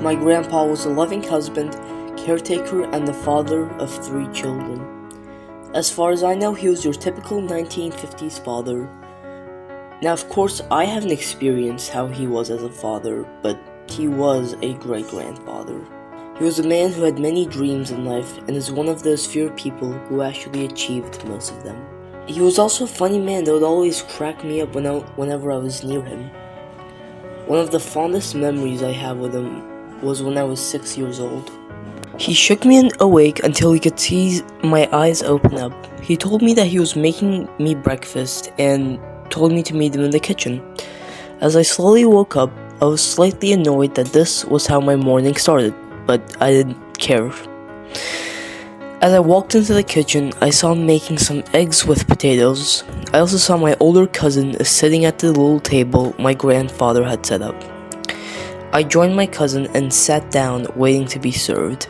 My grandpa was a loving husband, caretaker, and the father of 3 children. As far as I know, he was your typical 1950s father. Now, of course, I haven't experienced how he was as a father, but he was a great grandfather. He was a man who had many dreams in life and is one of those few people who actually achieved most of them. He was also a funny man that would always crack me up whenever I was near him. One of the fondest memories I have with him was when I was 6 years old. He shook me awake until he could see my eyes open up. He told me that he was making me breakfast and told me to meet him in the kitchen. As I slowly woke up, I was slightly annoyed that this was how my morning started, but I didn't care. As I walked into the kitchen, I saw him making some eggs with potatoes. I also saw my older cousin sitting at the little table my grandfather had set up. I joined my cousin and sat down waiting to be served.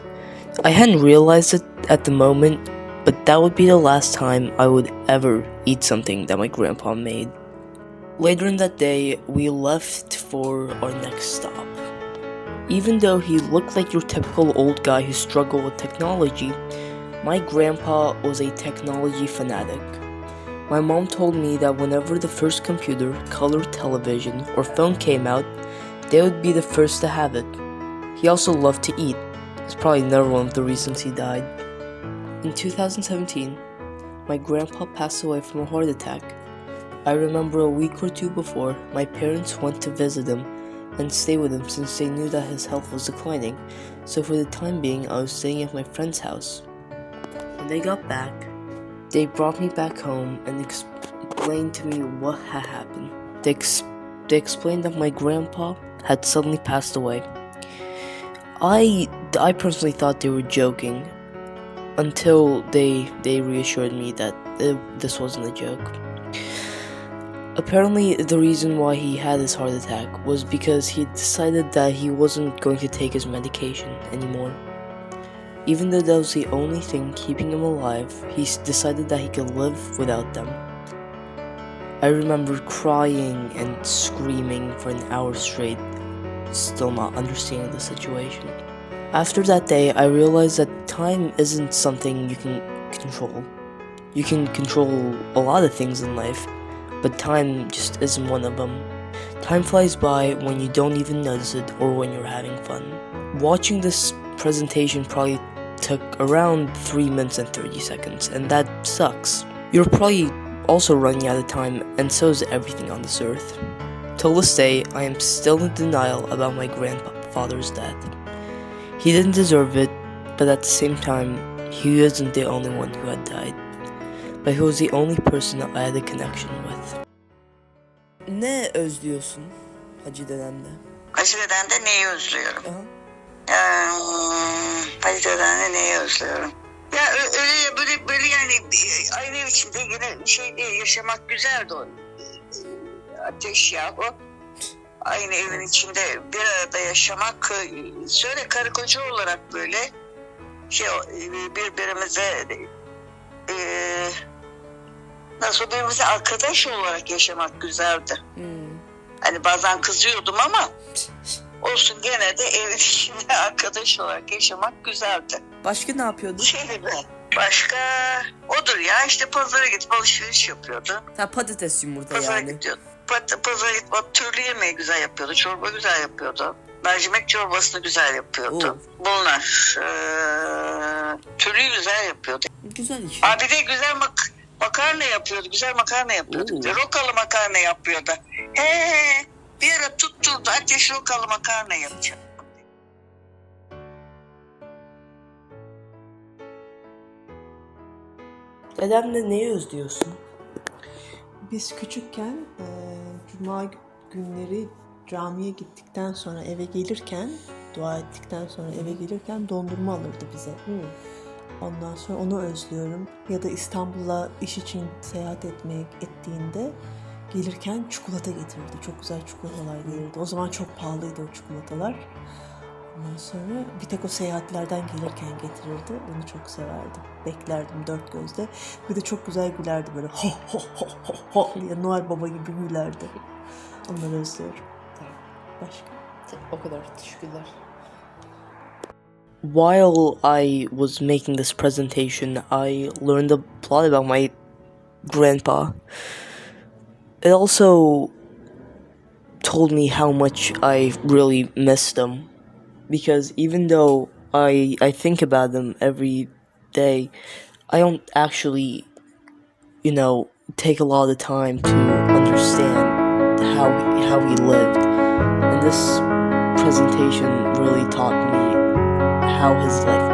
I hadn't realized it at the moment, but that would be the last time I would ever eat something that my grandpa made. Later in that day, we left for our next stop. Even though he looked like your typical old guy who struggled with technology, my grandpa was a technology fanatic. My mom told me that whenever the first computer, color television, or phone came out, they would be the first to have it. He also loved to eat. It's probably another one of the reasons he died. In 2017, my grandpa passed away from a heart attack. I remember a week or 2 before, my parents went to visit him and stay with him since they knew that his health was declining, so for the time being I was staying at my friend's house. When they got back, they brought me back home and explained to me what had happened. They explained that my grandpa had suddenly passed away. I personally thought they were joking until they reassured me that this wasn't a joke. Apparently, the reason why he had his heart attack was because he decided that he wasn't going to take his medication anymore. Even though that was the only thing keeping him alive, he decided that he could live without them. I remember crying and screaming for an hour straight, still not understanding the situation. After that day, I realized that time isn't something you can control. You can control a lot of things in life, but time just isn't one of them. Time flies by when you don't even notice it or when you're having fun. Watching this presentation probably took around 3 minutes and 30 seconds, and that sucks. You're probably also running out of time, and so is everything on this earth. Till this day, I am still in denial about my grandfather's death. He didn't deserve it, but at the same time, he isn't the only one who had died. But he was the only person that I had a connection with. Ne özlüyorsun acı dönemde? Acı dönemde neyi özlüyorum? Aha. Acı dönemde neyi özlüyorum? Ya öyle böyle yani aynı ev içinde yine şey değil, yaşamak güzeldi o. Ateş ya o. Aynı evin içinde bir arada yaşamak, şöyle karı koca olarak böyle birbirimize birbirimize arkadaş olarak yaşamak güzeldi. Hani bazen kızıyordum ama olsun, gene de evin içinde arkadaş olarak yaşamak güzeldi. Başka ne yapıyordun? Başka odur ya, işte pazara gidip alışveriş yapıyordu. Patates yumurta pazara yani. Gidiyordu. Pazara gidip türlü yemeği güzel yapıyordu. Çorba güzel yapıyordu. Mercimek çorbasını güzel yapıyordu. Bunlar türlü güzel yapıyordu. Güzel iş. Abi de güzel makarna yapıyordu. Güzel makarna yapıyordu. Rokalı makarna yapıyordu. Bir ara tutturdu, ateş rokalı makarna yapacak. Dedemle neyi özlüyorsun? Biz küçükken cuma günleri camiye gittikten sonra eve gelirken, dua ettikten sonra eve gelirken dondurma alırdı bize. Ondan sonra onu özlüyorum. Ya da İstanbul'a iş için seyahat ettiğinde gelirken çikolata getirirdi. Çok güzel çikolatalar gelirdi. O zaman çok pahalıydı o çikolatalar. Ondan sonra bir tek o seyahatlerden gelirken getirirdi. Onu çok severdim. Beklerdim dört gözle. Bir de çok güzel gülerdi böyle ho ho ho ho ho diye, Noel Baba gibi gülerdi. Onları özlüyorum. Başka? O kadar. Teşekkürler. while I was making this presentation, I learned a lot about my grandpa. It also told me how much I really missed him, because even though I think about them every day, I don't actually, take a lot of time to understand how he lived. And this presentation really taught me how his life